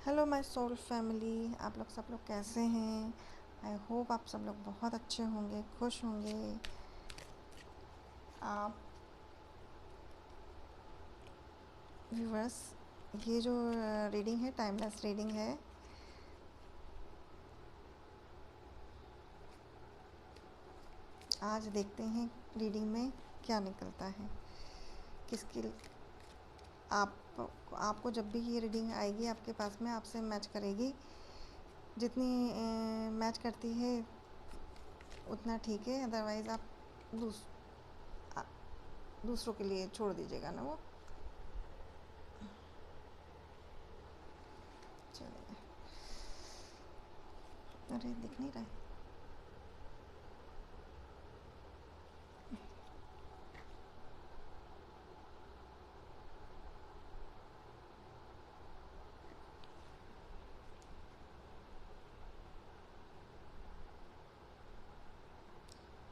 Hello my soul family, आप लोग सब लोग कैसे हैं। आई होप आप सब लोग बहुत अच्छे होंगे, खुश होंगे। आप व्यूवर्स, ये जो रीडिंग है टाइमलेस रीडिंग है। आज देखते हैं रीडिंग में क्या निकलता है। किसकी आप आपको जब भी ये रीडिंग आएगी आपके पास में, आपसे मैच करेगी। जितनी मैच करती है उतना ठीक है, अदरवाइज़ आप दूस, आ, दूसरों के लिए छोड़ दीजिएगा ना वो। चलिए, अरे दिख नहीं रहा है।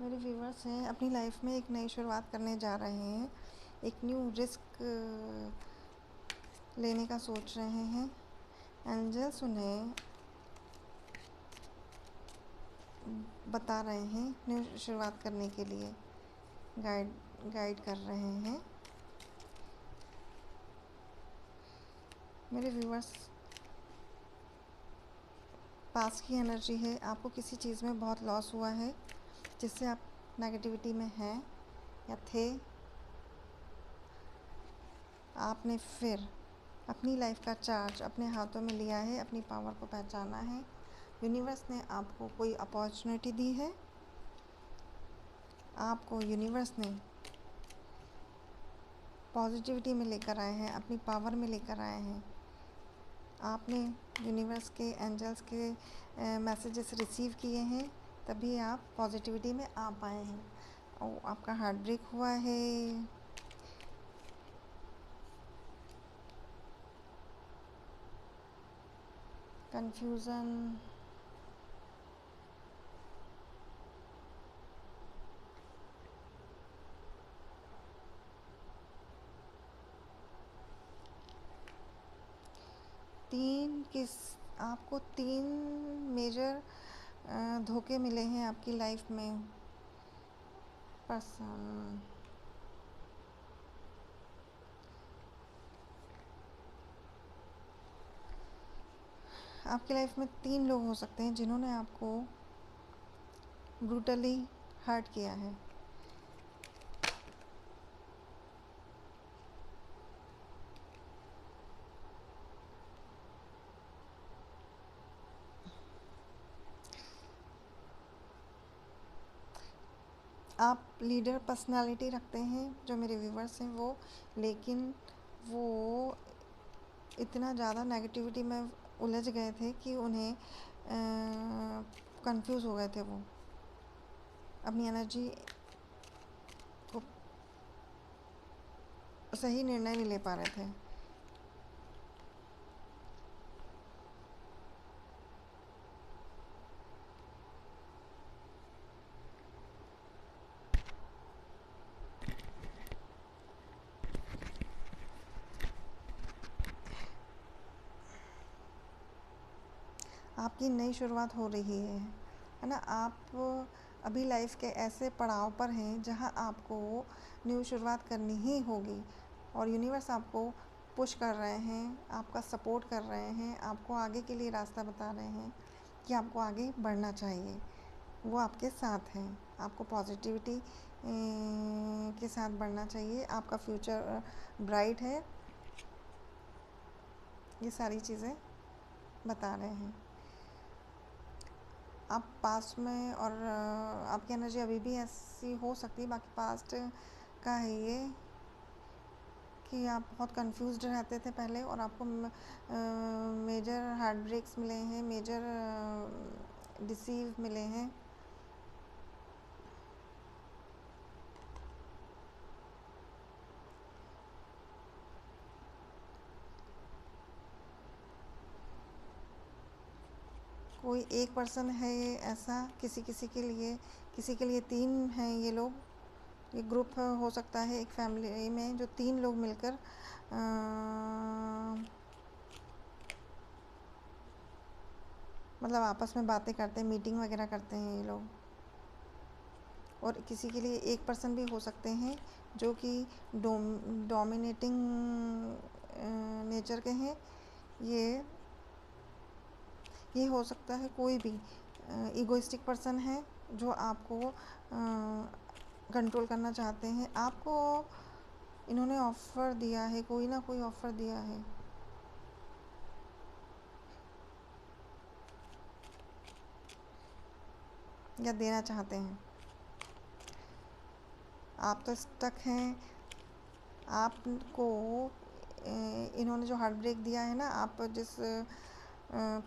मेरे व्यूवर्स हैं, अपनी लाइफ में एक नई शुरुआत करने जा रहे हैं। एक न्यू रिस्क लेने का सोच रहे हैं। एंजल्स उन्हें बता रहे हैं न्यू शुरुआत करने के लिए गाइड गाइड कर रहे हैं। मेरे व्यूवर्स, पास की एनर्जी है। आपको किसी चीज़ में बहुत लॉस हुआ है जिससे आप नेगेटिविटी में हैं या थे। आपने फिर अपनी लाइफ का चार्ज अपने हाथों में लिया है, अपनी पावर को पहचाना है। यूनिवर्स ने आपको कोई अपॉर्चुनिटी दी है। आपको यूनिवर्स ने पॉजिटिविटी में लेकर आए हैं, अपनी पावर में लेकर आए हैं। आपने यूनिवर्स के एंजल्स के मैसेजेस रिसीव किए हैं, तभी आप पॉजिटिविटी में आ पाए हैं। और आपका हार्ट ब्रेक हुआ है। कंफ्यूज़न। आपको तीन मेजर धोखे मिले हैं आपकी लाइफ में। पर्सन, आपकी लाइफ में तीन लोग हो सकते हैं जिन्होंने आपको ब्रूटली हर्ट किया है। आप लीडर पर्सनालिटी रखते हैं जो मेरे व्यूवर्स हैं वो, लेकिन वो इतना ज़्यादा नेगेटिविटी में उलझ गए थे कि उन्हें कंफ्यूज हो गए थे। वो अपनी एनर्जी को सही निर्णय नहीं ले पा रहे थे। आपकी नई शुरुआत हो रही है ना। आप अभी लाइफ के ऐसे पड़ाव पर हैं जहां आपको न्यू शुरुआत करनी ही होगी। और यूनिवर्स आपको पुश कर रहे हैं, आपका सपोर्ट कर रहे हैं, आपको आगे के लिए रास्ता बता रहे हैं कि आपको आगे बढ़ना चाहिए। वो आपके साथ हैं। आपको पॉजिटिविटी के साथ बढ़ना चाहिए। आपका फ्यूचर ब्राइट है। ये सारी चीज़ें बता रहे हैं। आप पास्ट में और आपकी एनर्जी अभी भी ऐसी हो सकती है, बाकी पास्ट का है ये कि आप बहुत कंफ्यूज्ड रहते थे पहले और आपको मेजर हार्ट ब्रेक्स मिले हैं, मेजर डिसीव मिले हैं। कोई एक पर्सन है ये ऐसा, किसी के लिए तीन हैं ये लोग। ये ग्रुप हो सकता है एक फैमिली में जो तीन लोग मिलकर मतलब आपस में बातें करते हैं, मीटिंग वगैरह करते हैं ये लोग। और किसी के लिए एक पर्सन भी हो सकते हैं जो कि डोमिनेटिंग नेचर के हैं। ये हो सकता है कोई भी ईगोइस्टिक पर्सन है जो आपको कंट्रोल करना चाहते हैं। आपको इन्होंने ऑफ़र दिया है, कोई ना कोई ऑफ़र दिया है। या देना चाहते हैं। आप तो स्टक हैं। आपको इन्होंने जो हार्ट ब्रेक दिया है ना, आप जिस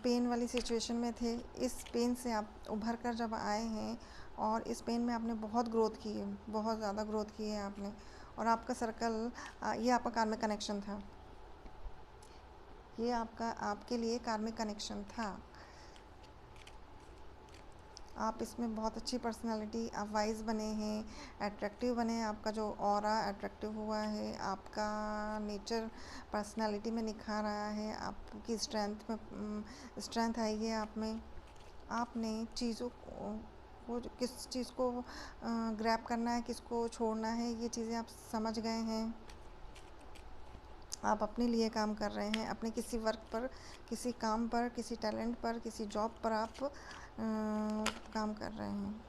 पेन वाली सिचुएशन में थे, इस पेन से आप उभर कर जब आए हैं और इस पेन में आपने बहुत ग्रोथ की है, बहुत ज़्यादा ग्रोथ की है आपने। और आपका सर्कल, ये आपका कार्मिक कनेक्शन था। ये आपके लिए कार्मिक कनेक्शन था। आप इसमें बहुत अच्छी पर्सनालिटी, आप वाइज बने हैं, अट्रैक्टिव बने हैं। आपका जो ऑरा अट्रैक्टिव हुआ है, आपका नेचर पर्सनालिटी में निखार आया है, आपकी स्ट्रेंथ आई है आप में। आपने चीज़ों को किस चीज़ को ग्रैब करना है, किसको छोड़ना है, ये चीज़ें आप समझ गए हैं। आप अपने लिए काम कर रहे हैं, अपने किसी वर्क पर, किसी काम पर, किसी टैलेंट पर, किसी जॉब पर आप काम कर रहे हैं।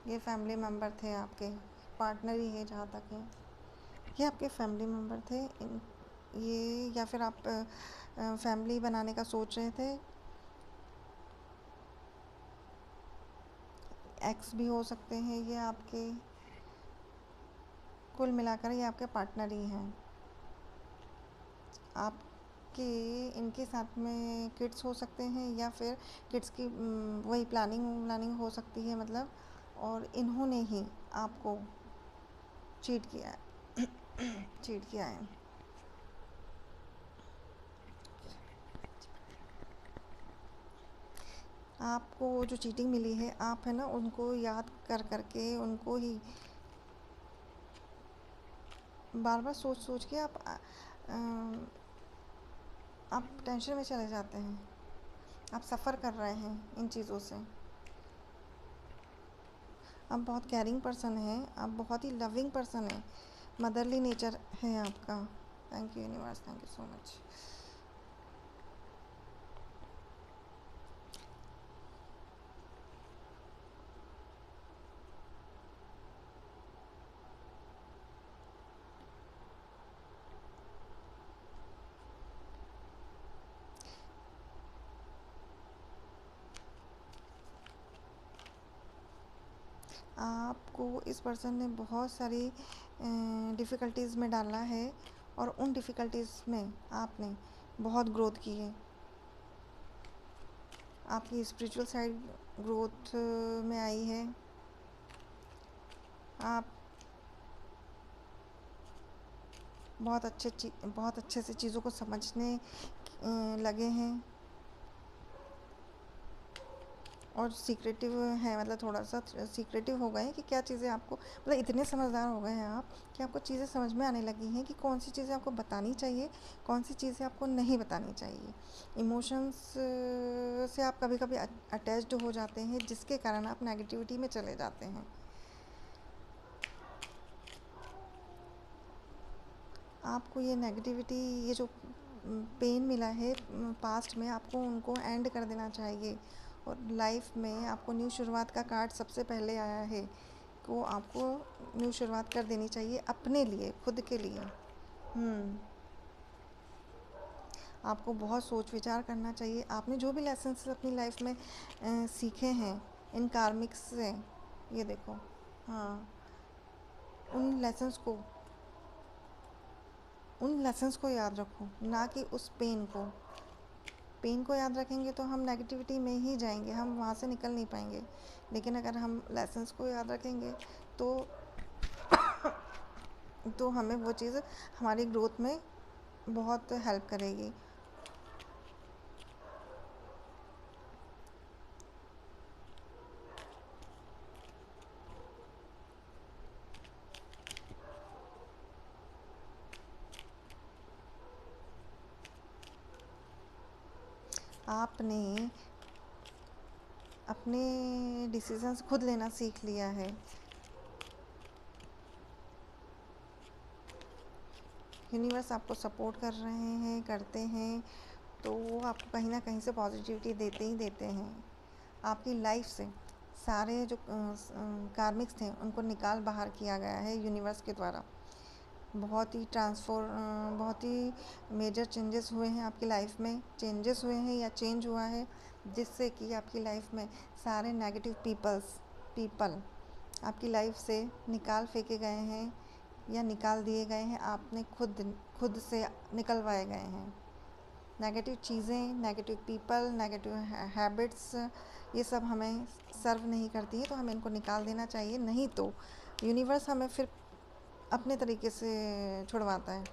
ये फैमिली मेम्बर थे आपके, पार्टनर ही है जहाँ तक है। ये आपके फैमिली मेम्बर थे। ये या फिर आप फैमिली बनाने का सोच रहे थे। एक्स भी हो सकते हैं ये आपके। कुल मिलाकर ये आपके पार्टनर ही हैं। आपके इनके साथ में किड्स हो सकते हैं या फिर किड्स की वही प्लानिंग हो सकती है मतलब। और इन्होंने ही आपको चीट किया है। चीट किया है। आपको जो चीटिंग मिली है, आप है ना उनको याद कर करके उनको ही बार बार सोच सोच के आप टेंशन में चले जाते हैं। आप सफ़र कर रहे हैं इन चीज़ों से। आप बहुत केयरिंग पर्सन हैं, आप बहुत ही लविंग पर्सन हैं, मदरली नेचर है आपका। Thank you universe, thank you so much. आपको इस पर्सन ने बहुत सारी डिफ़िकल्टीज़ में डाला है और उन डिफ़िकल्टीज़ में आपने बहुत ग्रोथ की है। आपकी स्पिरिचुअल साइड ग्रोथ में आई है। आप बहुत अच्छे से चीज़ों को समझने लगे हैं और सीक्रेटिव है, मतलब थोड़ा सा सीक्रेटिव हो गए हैं कि क्या चीज़ें आपको, मतलब इतने समझदार हो गए हैं आप कि आपको चीज़ें समझ में आने लगी हैं कि कौन सी चीज़ें आपको बतानी चाहिए, कौन सी चीज़ें आपको नहीं बतानी चाहिए। इमोशंस से आप कभी कभी अटैच्ड हो जाते हैं, जिसके कारण आप नेगेटिविटी में चले जाते हैं। आपको ये नेगेटिविटी, ये जो पेन मिला है पास्ट में, आपको उनको एंड कर देना चाहिए। और लाइफ में आपको न्यू शुरुआत का कार्ड सबसे पहले आया है, को आपको न्यू शुरुआत कर देनी चाहिए अपने लिए, खुद के लिए। आपको बहुत सोच विचार करना चाहिए। आपने जो भी लेसन्स अपनी लाइफ में सीखे हैं इन कार्मिक्स से, ये देखो, हाँ, उन लेसन्स को याद रखो, ना कि उस पेन को याद रखेंगे तो हम नेगेटिविटी में ही जाएंगे, हम वहाँ से निकल नहीं पाएंगे। लेकिन अगर हम लेसन्स को याद रखेंगे तो हमें वो चीज़ हमारी ग्रोथ में बहुत हेल्प करेगी। आपने अपने डिसीजंस खुद लेना सीख लिया है। यूनिवर्स आपको सपोर्ट कर रहे हैं, करते हैं, तो वो आपको कहीं ना कहीं से पॉजिटिविटी देते ही देते हैं। आपकी लाइफ से सारे जो कार्मिक्स थे उनको निकाल बाहर किया गया है यूनिवर्स के द्वारा। बहुत ही मेजर चेंजेस हुए हैं आपकी लाइफ में, चेंजेस हुए हैं या चेंज हुआ है, जिससे कि आपकी लाइफ में सारे नेगेटिव पीपल आपकी लाइफ से निकाल फेंके गए हैं या निकाल दिए गए हैं। आपने खुद से निकलवाए गए हैं। नेगेटिव चीज़ें, नेगेटिव पीपल, नेगेटिव हैबिट्स, ये सब हमें सर्व नहीं करती है, तो हमें इनको निकाल देना चाहिए। नहीं तो यूनिवर्स हमें फिर अपने तरीके से छुड़वाता है।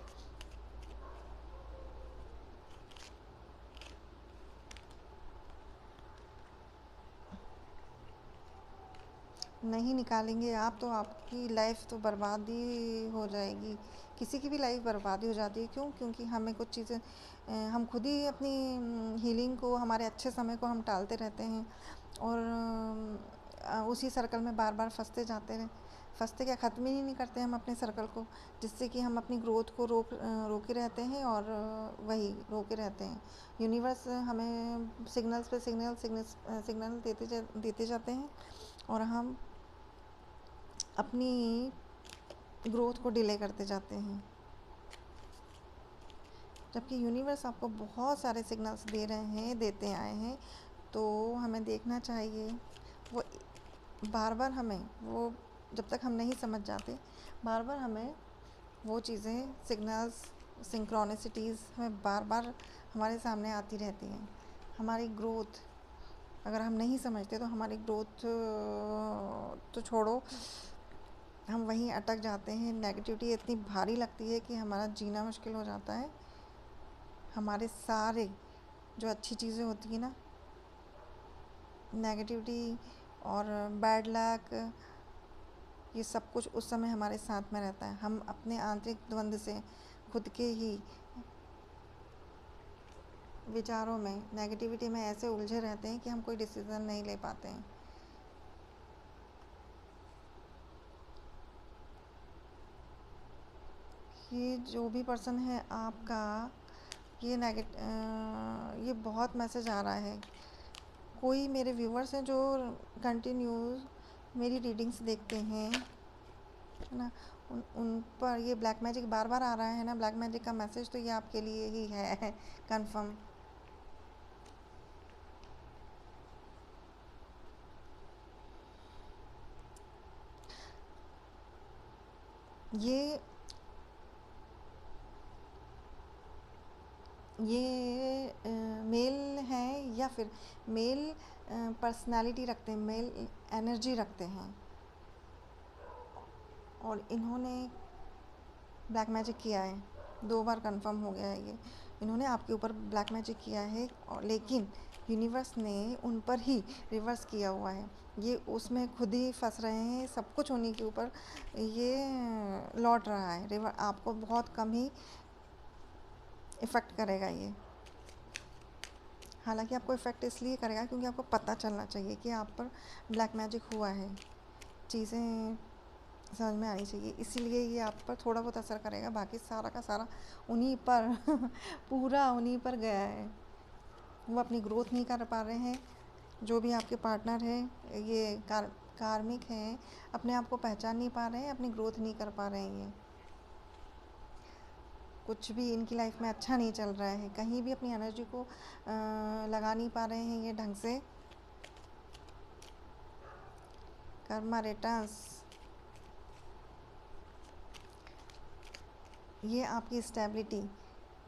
नहीं निकालेंगे आप तो आपकी लाइफ तो बर्बाद ही हो जाएगी। किसी की भी लाइफ बर्बादी हो जाती है। क्यों? क्योंकि हमें कुछ चीज़ें हम खुद ही अपनी हीलिंग को, हमारे अच्छे समय को हम टालते रहते हैं और उसी सर्कल में बार बार फंसते क्या, ख़त्म ही नहीं करते हम अपने सर्कल को, जिससे कि हम अपनी ग्रोथ को रोके रहते हैं और वही रोके रहते हैं। यूनिवर्स हमें सिग्नल्स पे सिग्नल देते जाते हैं और हम अपनी ग्रोथ को डिले करते जाते हैं। जबकि यूनिवर्स आपको बहुत सारे सिग्नल्स दे रहे हैं, देते आए हैं, तो हमें देखना चाहिए। वो बार बार हमें वो, जब तक हम नहीं समझ जाते, बार बार हमें वो चीज़ें, सिग्नल्स, सिंक्रोनिसिटीज़ हमें बार बार हमारे सामने आती रहती हैं। हमारी ग्रोथ अगर हम नहीं समझते तो हमारी ग्रोथ तो छोड़ो, हम वहीं अटक जाते हैं। नेगेटिविटी इतनी भारी लगती है कि हमारा जीना मुश्किल हो जाता है। हमारे सारे जो अच्छी चीज़ें होती हैं ना, नेगेटिविटी और बैड लक, ये सब कुछ उस समय हमारे साथ में रहता है। हम अपने आंतरिक द्वंद्व से, खुद के ही विचारों में, नेगेटिविटी में ऐसे उलझे रहते हैं कि हम कोई डिसीज़न नहीं ले पाते हैं। ये जो भी पर्सन है आपका, ये बहुत मैसेज आ रहा है। कोई मेरे व्यूवर्स हैं जो कंटिन्यूस मेरी रीडिंग्स देखते हैं, है ना, उन पर ये ब्लैक मैजिक बार बार आ रहा है ना, ब्लैक मैजिक का मैसेज, तो ये आपके लिए ही है कंफर्म। ये मेल हैं या फिर मेल पर्सनालिटी रखते हैं, मेल एनर्जी रखते हैं, और इन्होंने ब्लैक मैजिक किया है। 2 बार कंफर्म हो गया है ये, इन्होंने आपके ऊपर ब्लैक मैजिक किया है, और लेकिन यूनिवर्स ने उन पर ही रिवर्स किया हुआ है। ये उसमें खुद ही फंस रहे हैं, सब कुछ उन्हीं के ऊपर ये लौट रहा है। आपको बहुत कम ही इफ़ेक्ट करेगा ये। हालांकि आपको इफ़ेक्ट इसलिए करेगा क्योंकि आपको पता चलना चाहिए कि आप पर ब्लैक मैजिक हुआ है। चीज़ें समझ में आनी चाहिए, इसीलिए ये आप पर थोड़ा बहुत असर करेगा, बाकी सारा का सारा उन्हीं पर पूरा उन्हीं पर गया है। वो अपनी ग्रोथ नहीं कर पा रहे हैं। जो भी आपके पार्टनर हैं, ये कार्मिक हैं, अपने आप को पहचान नहीं पा रहे हैं, अपनी ग्रोथ नहीं कर पा रहे हैं। ये कुछ भी इनकी लाइफ में अच्छा नहीं चल रहा है, कहीं भी अपनी एनर्जी को लगा नहीं पा रहे हैं ये ढंग से। कर्मा रिटर्न्स, ये आपकी स्टेबिलिटी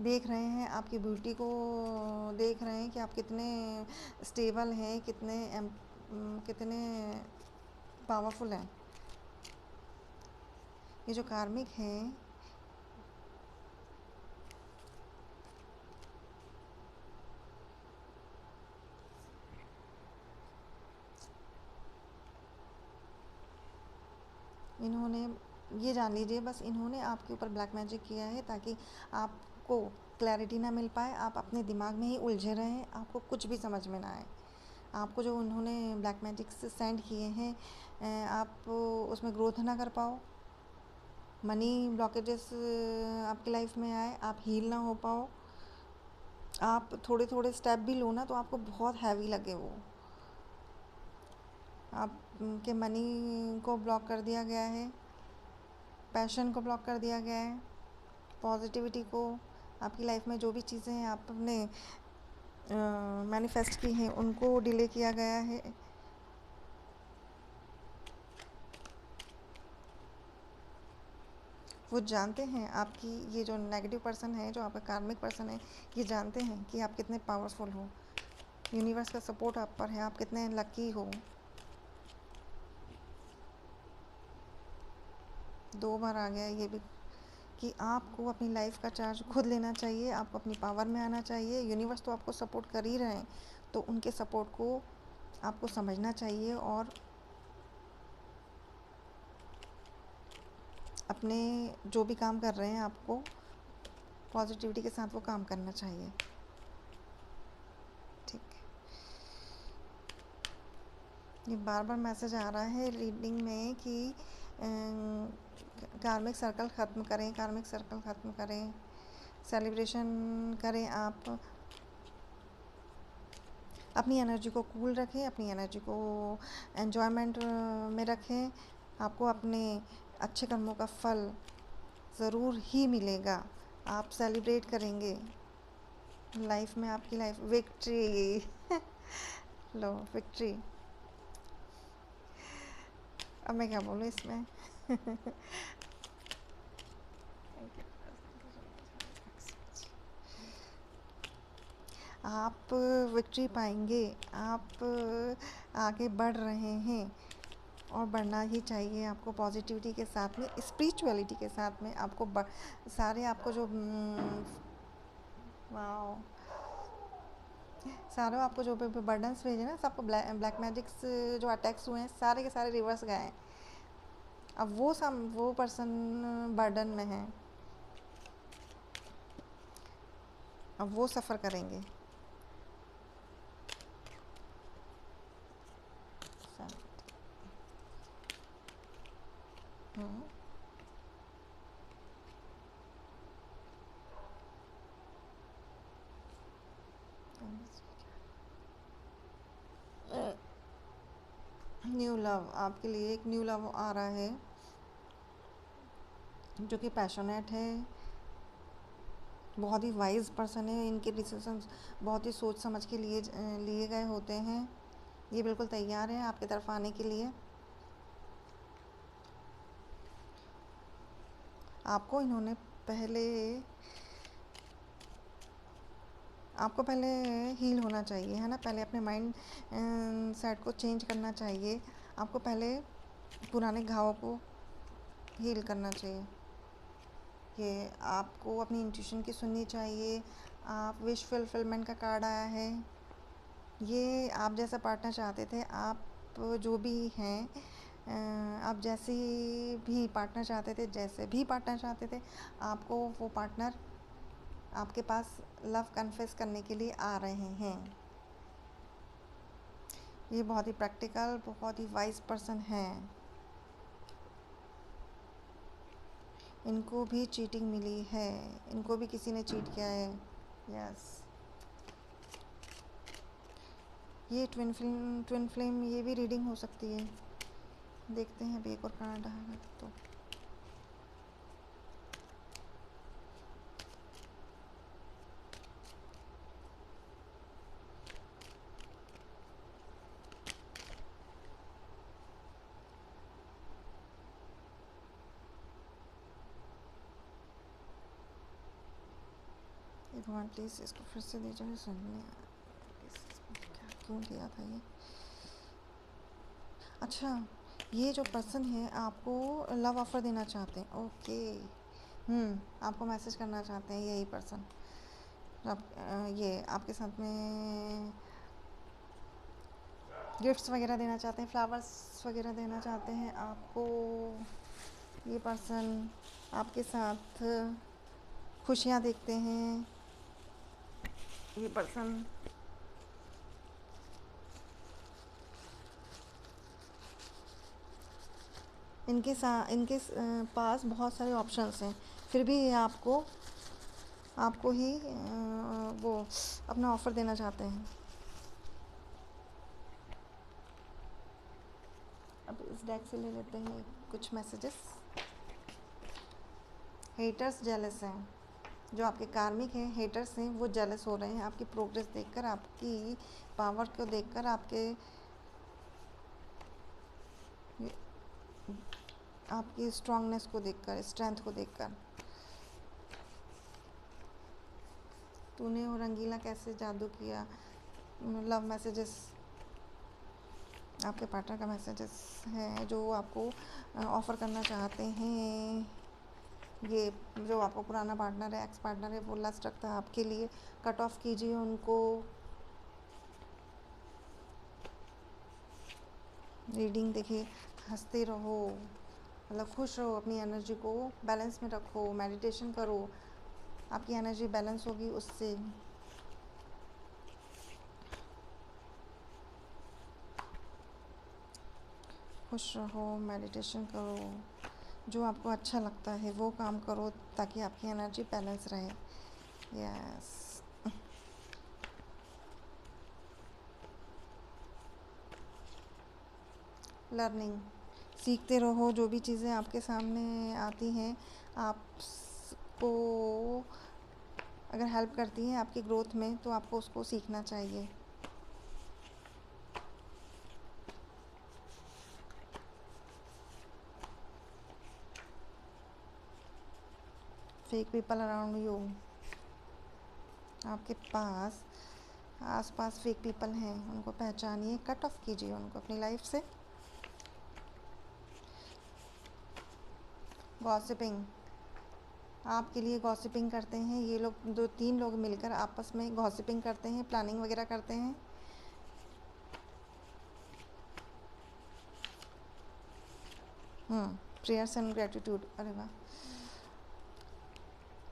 देख रहे हैं, आपकी ब्यूटी को देख रहे हैं कि आप कितने स्टेबल हैं, कितने पावरफुल हैं। ये जो कार्मिक हैं, इन्होंने ये जान लीजिए बस इन्होंने आपके ऊपर ब्लैक मैजिक किया है ताकि आपको क्लैरिटी ना मिल पाए, आप अपने दिमाग में ही उलझे रहें, आपको कुछ भी समझ में ना आए। आपको जो उन्होंने ब्लैक मैजिक से सेंड किए हैं, आप उसमें ग्रोथ ना कर पाओ, मनी ब्लॉकेजेस आपकी लाइफ में आए, आप हील ना हो पाओ, आप थोड़े थोड़े स्टेप भी लो ना तो आपको बहुत हैवी लगे वो। आपके मनी को ब्लॉक कर दिया गया है, पैशन को ब्लॉक कर दिया गया है, पॉजिटिविटी को, आपकी लाइफ में जो भी चीज़ें हैं आपने मैनिफेस्ट की हैं उनको डिले किया गया है। वो जानते हैं, आपकी ये जो नेगेटिव पर्सन है, जो आपका कार्मिक पर्सन है, ये जानते हैं कि आप कितने पावरफुल हो, यूनिवर्स का सपोर्ट आप पर है, आप कितने लकी हो। 2 बार आ गया ये भी कि आपको अपनी लाइफ का चार्ज खुद लेना चाहिए, आपको अपनी पावर में आना चाहिए। यूनिवर्स तो आपको सपोर्ट कर ही रहे हैं, तो उनके सपोर्ट को आपको समझना चाहिए और अपने जो भी काम कर रहे हैं आपको पॉजिटिविटी के साथ वो काम करना चाहिए। ठीक है, ये बार बार मैसेज आ रहा है रीडिंग में कि कार्मिक सर्कल ख़त्म करें, कार्मिक सर्कल ख़त्म करें, सेलिब्रेशन करें। आप अपनी एनर्जी को कूल रखें, अपनी एनर्जी को एन्जॉयमेंट में रखें। आपको अपने अच्छे कर्मों का फल ज़रूर ही मिलेगा, आप सेलिब्रेट करेंगे लाइफ में, आपकी लाइफ विक्ट्री लो विक्ट्री। अब मैं क्या बोलूँ इसमें आप विक्ट्री पाएंगे, आप आगे बढ़ रहे हैं और बढ़ना ही चाहिए आपको पॉजिटिविटी के साथ में, स्पिरिचुअलिटी के साथ में। आपको सारे आपको जो वाओ, सारे आपको जो बर्डन्स भेजे ना, सबको ब्लैक मैजिक्स जो अटैक्स हुए हैं सारे के सारे रिवर्स गए हैं। अब वो पर्सन बर्डन में है, अब वो सफ़र करेंगे। न्यू लव, आपके लिए एक न्यू लव आ रहा है जो कि पैशनेट है, बहुत ही वाइज पर्सन है, इनके डिसीजंस बहुत ही सोच समझ के लिए गए होते हैं। ये बिल्कुल तैयार है आपकी तरफ आने के लिए। आपको इन्होंने आपको पहले हील होना चाहिए, है ना, पहले अपने माइंड सेट को चेंज करना चाहिए। आपको पहले पुराने घावों को हील करना चाहिए। ये आपको अपनी इंट्यूशन की सुननी चाहिए। आप विश फुलफिलमेंट का कार्ड आया है, ये आप जैसा पार्टनर चाहते थे, आप जो भी हैं, आप जैसे भी पार्टनर चाहते थे, जैसे भी पार्टनर चाहते थे, आपको वो पार्टनर आपके पास लव कन्फेस करने के लिए आ रहे हैं। ये बहुत ही प्रैक्टिकल, बहुत ही वाइज पर्सन हैं। इनको भी चीटिंग मिली है, इनको भी किसी ने चीट किया है। यस, ये ट्विन फ्लेम ये भी रीडिंग हो सकती है। देखते हैं अभी एक और कार्ड आएगा तो। भगवान प्लीज़ इसको फिर से दीजिए, सुनने क्या क्यों दिया था ये। अच्छा, ये जो पर्सन है आपको लव ऑफर देना चाहते हैं। ओके, आपको मैसेज करना चाहते हैं यही पर्सन। ये आपके साथ में गिफ्ट्स वगैरह देना चाहते हैं, फ्लावर्स वगैरह देना चाहते हैं आपको। ये पर्सन आपके साथ खुशियाँ देखते हैं। ये पर्सन इनके पास बहुत सारे ऑप्शंस हैं, फिर भी ये आपको ही वो अपना ऑफ़र देना चाहते हैं। अब इस डेक से ले लेते हैं कुछ मैसेजेस। हेटर्स जेलस हैं, जो आपके कार्मिक हैं, हेटर्स हैं, वो जेलस हो रहे हैं आपकी प्रोग्रेस देखकर, आपकी पावर को देखकर, आपकी स्ट्रांगनेस को देखकर, स्ट्रेंथ को देखकर। तूने वो रंगीला कैसे जादू किया, लव मैसेजेस, आपके पार्टनर का मैसेजेस है जो आपको ऑफ़र करना चाहते हैं। ये जो आपको पुराना पार्टनर है, एक्स पार्टनर है, वो लस्ट रखता है आपके लिए, कट ऑफ कीजिए उनको। रीडिंग देखिए, हंसते रहो, मतलब खुश रहो, अपनी एनर्जी को बैलेंस में रखो, मेडिटेशन करो, आपकी एनर्जी बैलेंस होगी उससे। खुश रहो, मेडिटेशन करो, जो आपको अच्छा लगता है वो काम करो ताकि आपकी एनर्जी बैलेंस रहे। यस। लर्निंग, सीखते रहो, जो भी चीज़ें आपके सामने आती हैं आपको अगर हेल्प करती हैं आपकी ग्रोथ में, तो आपको उसको सीखना चाहिए। फेक पीपल अराउंड यू, आपके आसपास फेक पीपल हैं, उनको पहचानिए, कट ऑफ कीजिए उनको अपनी लाइफ से। गॉसिपिंग, आपके लिए गॉसिपिंग करते हैं ये लोग, 2-3 लोग मिलकर आपस में गॉसिपिंग करते हैं, प्लानिंग वगैरह करते हैं। प्रेयर्स एंड ग्रेटिट्यूड, अरे वाह,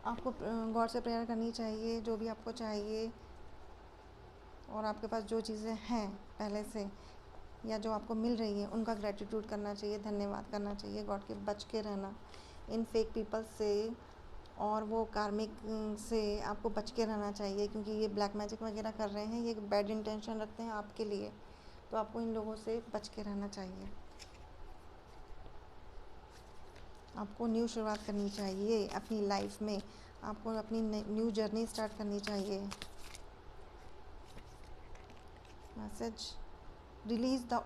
आपको गॉड से प्रेयर करनी चाहिए जो भी आपको चाहिए, और आपके पास जो चीज़ें हैं पहले से या जो आपको मिल रही हैं उनका ग्रेटिट्यूड करना चाहिए, धन्यवाद करना चाहिए गॉड के। बच के रहना इन फेक पीपल से और वो कार्मिक से आपको बच के रहना चाहिए, क्योंकि ये ब्लैक मैजिक वगैरह कर रहे हैं, ये बैड इंटेंशन रखते हैं आपके लिए, तो आपको इन लोगों से बच के रहना चाहिए। आपको न्यू शुरुआत करनी चाहिए अपनी लाइफ में, आपको अपनी न्यू जर्नी स्टार्ट करनी चाहिए। Message, release the